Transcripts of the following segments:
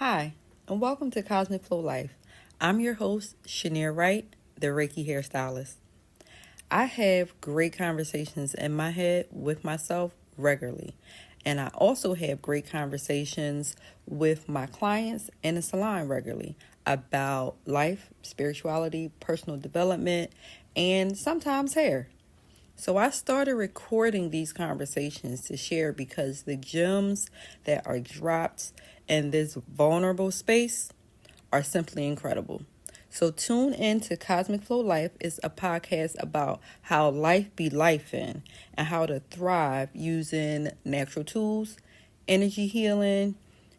Hi, and welcome to Cosmic Flow Life. I'm your host, Chinere, the Reiki hairstylist. I have great conversations in my head with myself regularly, and I also have great conversations with my clients in the salon regularly about life, spirituality, personal development, and sometimes hair. So I started recording these conversations to share because the gems that are dropped in this vulnerable space are simply incredible. So tune in to Cosmic Flow Life. It's a podcast about how life be lifing and how to thrive using natural tools, energy healing,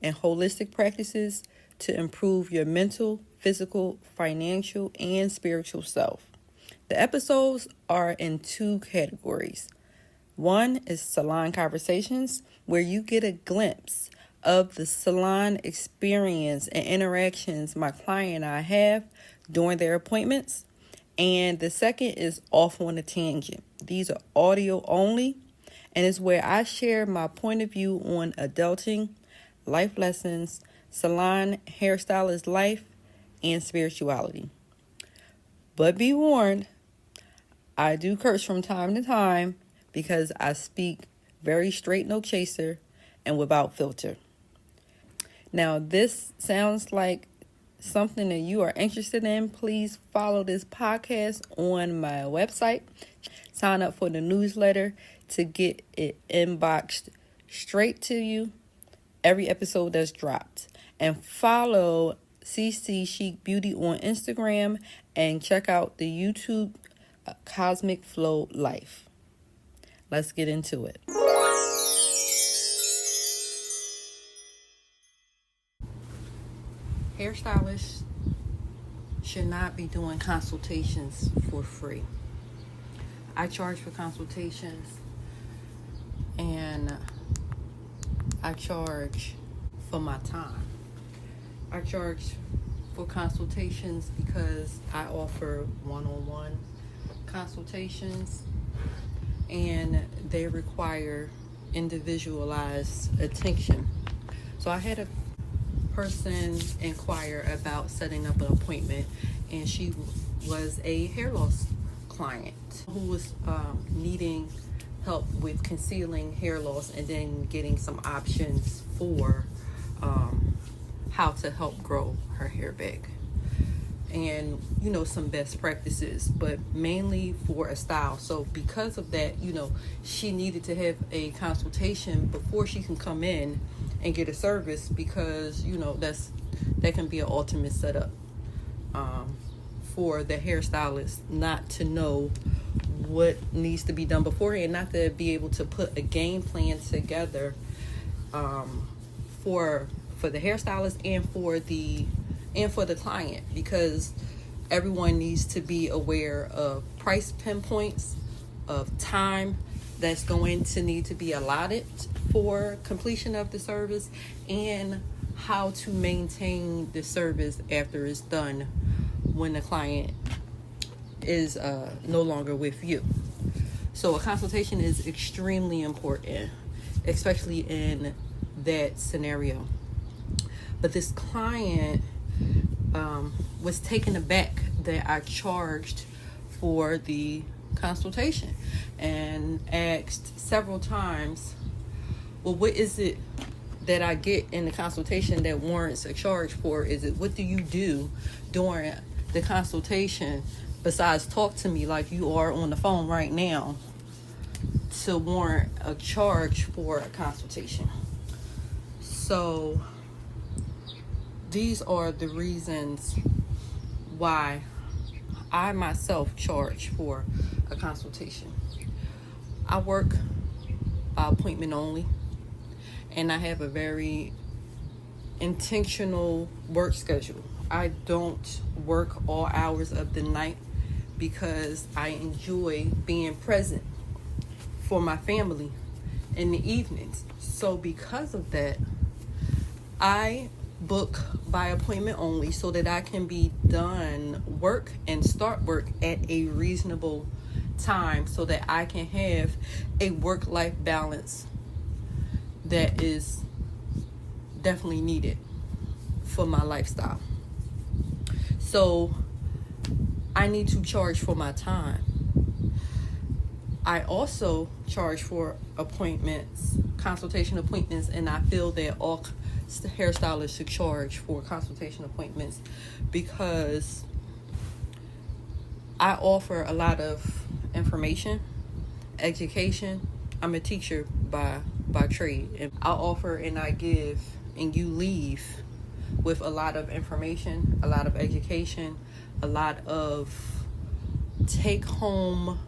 and holistic practices to improve your mental, physical, financial, and spiritual self. The episodes are in two categories. One is Salon Conversations, where you get a glimpse of the salon experience and interactions my client and I have during their appointments. And the second is Off on a Tangent. These are audio only, and it's where I share my point of view on adulting, life lessons, salon hairstylist life, and spirituality. But be warned, I do curse from time to time because I speak very straight, no chaser, and without filter. Now, this sounds like something that you are interested in. Please follow this podcast on my website. Sign up for the newsletter to get it inboxed straight to you, every episode that's dropped. And follow CC Chic Beauty on Instagram and check out the YouTube Cosmic Flow Life. Let's get into it. Hairstylists should not be doing consultations for free. I charge for consultations, and I charge for my time. I charge for consultations because I offer one-on-one consultations, and they require individualized attention. So I had a person inquire about setting up an appointment, and she was a hair loss client who was needing help with concealing hair loss and then getting some options for how to help grow her hair back, and some best practices, but mainly for a style. So because of that, she needed to have a consultation before she can come in and get a service, because that can be an ultimate setup for the hairstylist not to know what needs to be done beforehand, not to be able to put a game plan together for the hairstylist and for the client, because everyone needs to be aware of price pinpoints, of time that's going to need to be allotted for completion of the service, and how to maintain the service after it's done when the client is no longer with you. So a consultation is extremely important, especially in that scenario. But this client was taken aback that I charged for the consultation and asked several times, well, what is it that I get in the consultation that warrants a charge for? Is it, what do you do during the consultation besides talk to me like you are on the phone right now to warrant a charge for a consultation? So these are the reasons why I myself charge for a consultation. I work by appointment only, and I have a very intentional work schedule. I don't work all hours of the night because I enjoy being present for my family in the evenings. So because of that, I book by appointment only so that I can be done work and start work at a reasonable time, so that I can have a work-life balance that is definitely needed. for my lifestyle. So I need to charge for my time. I also charge for appointments, consultation appointments, and I feel that all hairstylists should charge for consultation appointments because I offer a lot of information, education. I'm a teacher by trade, and I offer and I give, and you leave with a lot of information, a lot of education, a lot of take home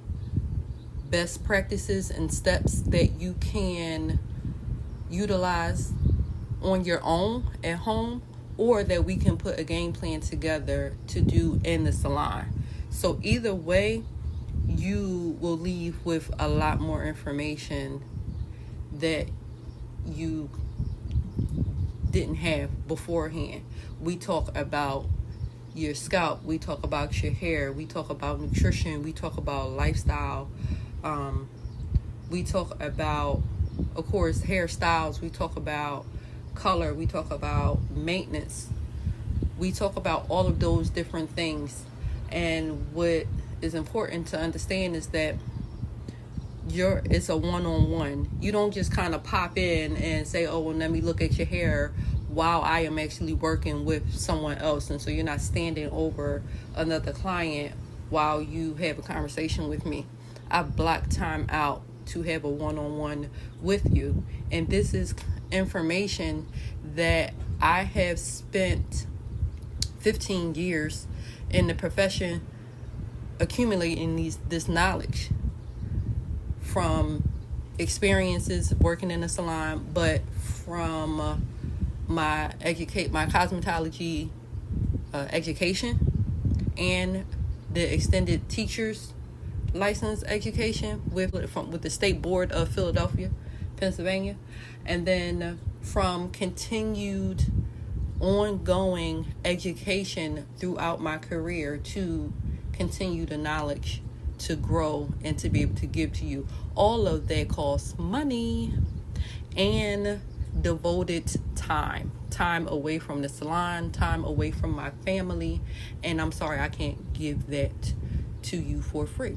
best practices and steps that you can utilize on your own at home, or that we can put a game plan together to do in the salon. So either way, you will leave with a lot more information that you didn't have beforehand. We talk about your scalp, we talk about your hair, we talk about nutrition, we talk about lifestyle, we talk about, of course, hairstyles, we talk about color, we talk about maintenance, we talk about all of those different things. And what is important to understand is that it's a one-on-one. You don't just kind of pop in and say, oh, well, let me look at your hair while I am actually working with someone else. And so you're not standing over another client while you have a conversation with me. I block time out to have a one-on-one with you. And this is information that I have spent 15 years in the profession accumulating this knowledge from experiences working in a salon, but from my cosmetology education and the extended teacher's license education with the State Board of Philadelphia, Pennsylvania, and then from continued ongoing education throughout my career to continue the knowledge to grow and to be able to give to you. All of that costs money and devoted time away from the salon, time away from my family, and I'm sorry I can't give that to you for free.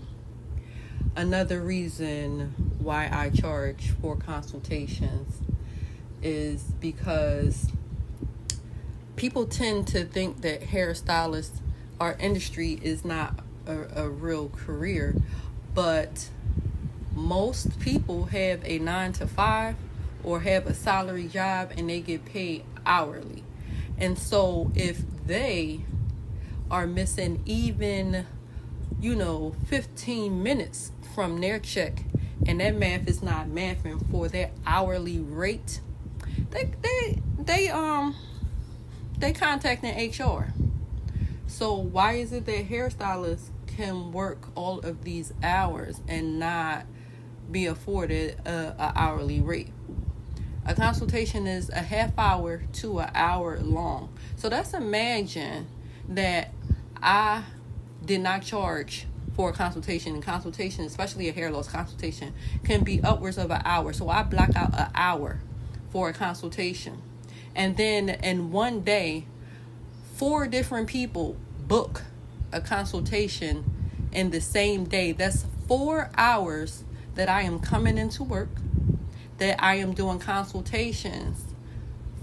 Another reason why I charge for consultations is because people tend to think that hairstylists, our industry, is not a real career, but most people have a 9-to-5 or have a salary job and they get paid hourly. And so if they are missing even 15 minutes from their check, and that math is not mathing for their hourly rate, they contacting HR. So why is it that hairstylists can work all of these hours and not be afforded a hourly rate? A consultation is a half hour to an hour long. So let's imagine that I did not charge for a consultation. And consultation, especially a hair loss consultation, can be upwards of an hour. So I block out an hour for a consultation. And then in one day, 4 different people book a consultation in the same day. That's 4 hours that I am coming into work, that I am doing consultations.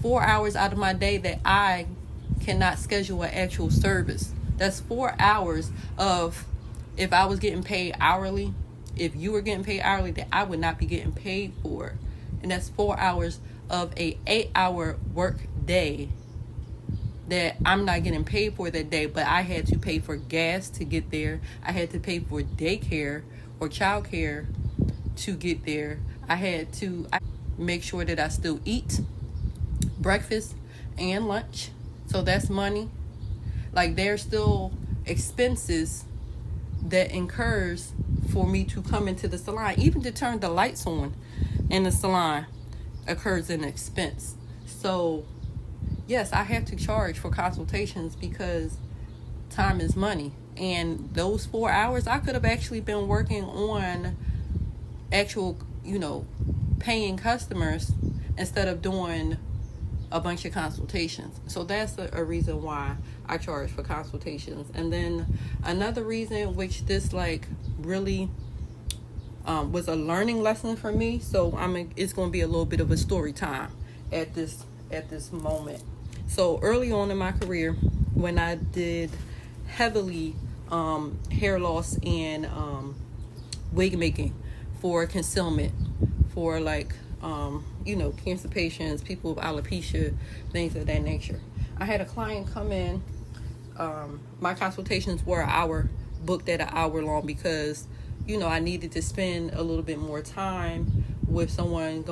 4 hours out of my day that I cannot schedule an actual service. That's 4 hours of, if I was getting paid hourly, if you were getting paid hourly, that I would not be getting paid for. And that's 4 hours of a 8-hour work day that I'm not getting paid for that day, but I had to pay for gas to get there. I had to pay for daycare or childcare to get there. I had to make sure that I still eat breakfast and lunch. So that's money. Like, there's still expenses that incurs for me to come into the salon. Even to turn the lights on in the salon occurs an expense. So yes, I have to charge for consultations because time is money. And those 4 hours, I could have actually been working on actual, paying customers instead of doing a bunch of consultations. So that's a reason why I charge for consultations. And then another reason, which this like really was a learning lesson for me. So it's going to be a little bit of a story time at this moment. So early on in my career, when I did heavily hair loss and wig making for concealment, for like cancer patients, people with alopecia, things of that nature. I had a client come in. My consultations were an hour, booked at an hour long, because I needed to spend a little bit more time with someone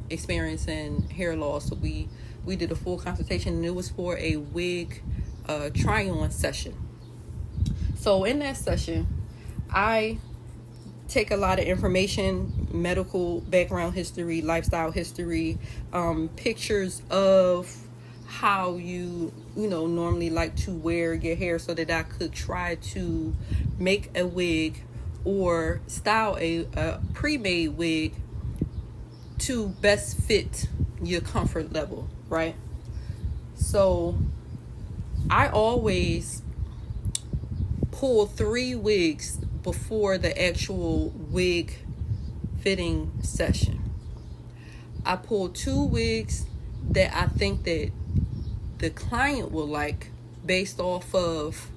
experiencing hair loss. So we did a full consultation, and it was for a wig try-on session. So in that session, I take a lot of information, medical background history, lifestyle history, pictures of how you normally like to wear your hair, so that I could try to make a wig or style a pre-made wig to best fit your comfort level, right? So I always pull 3 wigs before the actual wig fitting session. I pull 2 wigs that I think that the client will like, based off of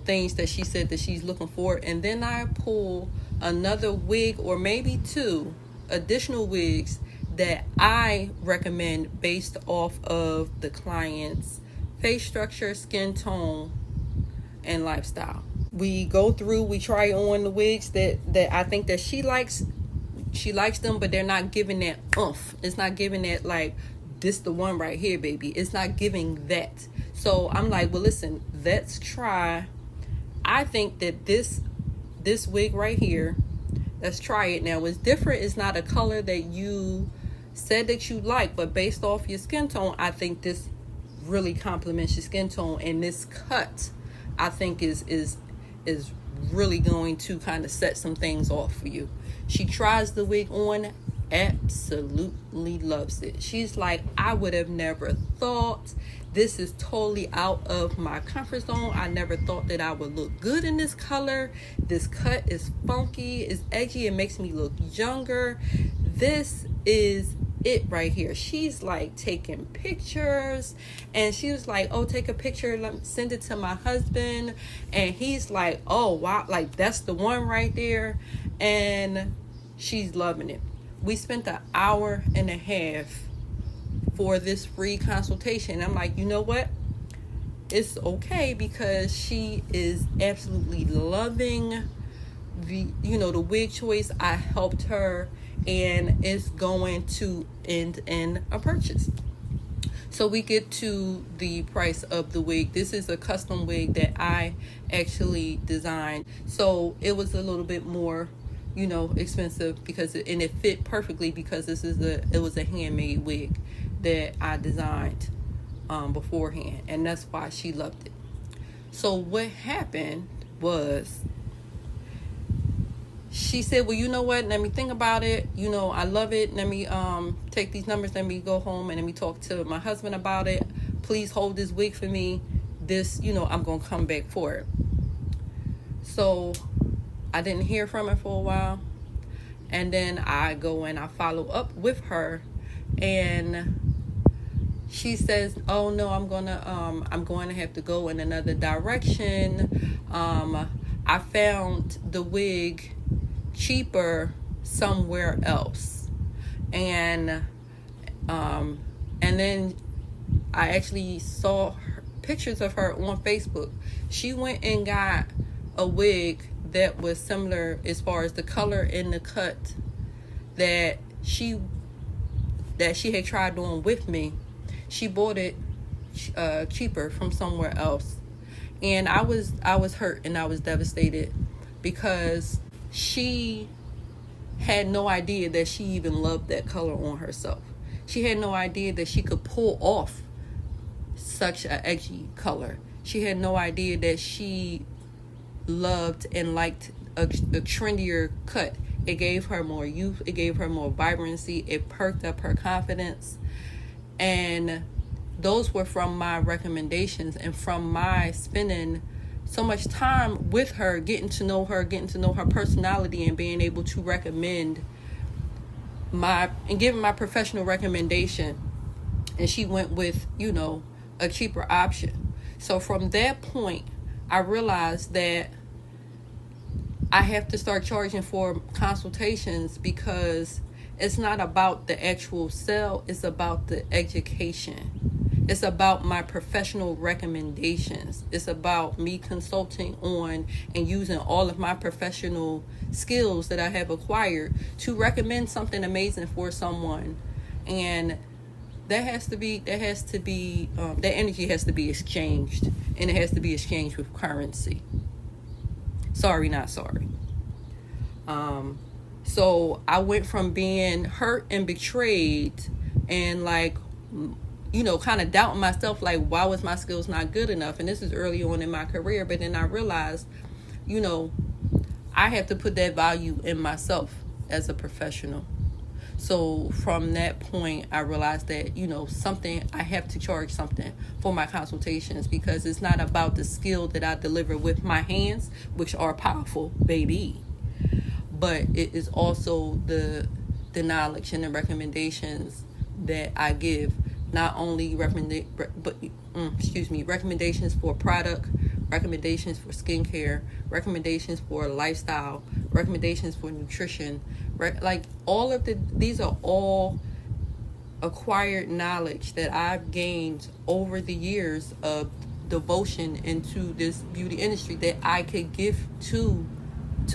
things that she said that she's looking for, and then I pull another wig or maybe 2 additional wigs that I recommend based off of the client's face structure, skin tone, and lifestyle. We go through, we try on the wigs that I think that she likes them, but they're not giving that oomph. It's not giving that like, this the one right here, baby. It's not giving that. So I'm like, well, listen, let's try. I think that this wig right here, let's try it. Now, it's different. It's not a color that you said that you like, but based off your skin tone, I think this really complements your skin tone, and this cut, I think is really going to kind of set some things off for you. She tries the wig on, absolutely loves it. She's like, I would have never thought. This is totally out of my comfort zone. I never thought that I would look good in this color. This cut is funky, it's edgy, it makes me look younger. This is it right here. She's like taking pictures, and she was like, oh, take a picture, send it to my husband, and he's like, oh wow, like that's the one right there, and she's loving it. We spent an hour and a half for this free consultation. I'm like, you know what, it's okay, because she is absolutely loving the wig choice. I helped her, and it's going to end in a purchase. So we get to the price of the wig. This is a custom wig that I actually designed, so it was a little bit more expensive, because it fit perfectly, because it was a handmade wig that I designed beforehand, and that's why she loved it. So what happened was, she said, well, you know what, let me think about it. I love it. Let me take these numbers. Let me go home and let me talk to my husband about it. Please hold this wig for me. This, I'm going to come back for it. So I didn't hear from her for a while. And then I go and I follow up with her. And she says, oh, no, I'm going to have to go in another direction. I found the wig cheaper somewhere else, and then I actually saw pictures of her on Facebook. She went and got a wig that was similar as far as the color and the cut that she had tried on with me. She bought it cheaper from somewhere else, and I was hurt and I was devastated, because she had no idea that she even loved that color on herself. She had no idea that she could pull off such an edgy color. She had no idea that she loved and liked a trendier cut. It gave her more youth. It gave her more vibrancy. It perked up her confidence. And those were from my recommendations and from my spending so much time with her, getting to know her personality, and being able to recommend giving my professional recommendation. And she went with, a cheaper option. So from that point, I realized that I have to start charging for consultations, because it's not about the actual sale, it's about the education. It's about my professional recommendations. It's about me consulting on and using all of my professional skills that I have acquired to recommend something amazing for someone. And that energy has to be exchanged, and it has to be exchanged with currency. Sorry, not sorry. So I went from being hurt and betrayed and kind of doubting myself, like, why was my skills not good enough? And this is early on in my career, but then I realized, I have to put that value in myself as a professional. So from that point, I realized that, I have to charge something for my consultations, because it's not about the skill that I deliver with my hands, which are powerful, baby. But it is also the knowledge and the recommendations that I give. Not only recommendations for product, recommendations for skincare, recommendations for lifestyle, recommendations for nutrition. All of these are all acquired knowledge that I've gained over the years of devotion into this beauty industry that I could give to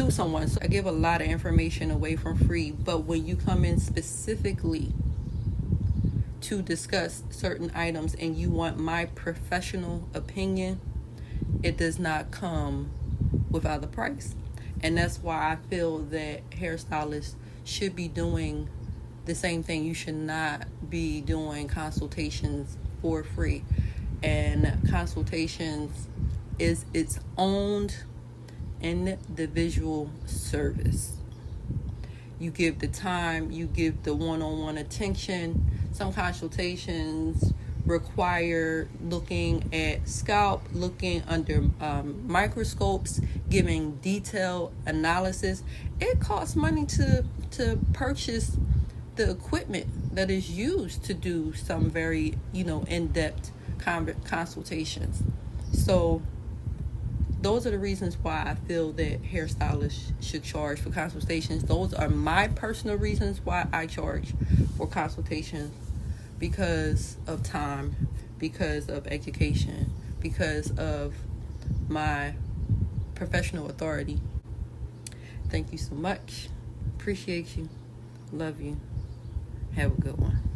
someone. So I give a lot of information away for free, but when you come in specifically to discuss certain items and you want my professional opinion, it does not come without a price. And that's why I feel that hairstylists should be doing the same thing. You should not be doing consultations for free. And consultations is its own individual service. You give the time, you give the one-on-one attention. Some consultations require looking at scalp, looking under microscopes, giving detailed analysis. It costs money to purchase the equipment that is used to do some very, in-depth consultations. So those are the reasons why I feel that hairstylists should charge for consultations. Those are my personal reasons why I charge for consultations: because of time, because of education, because of my professional authority. Thank you so much. Appreciate you. Love you. Have a good one.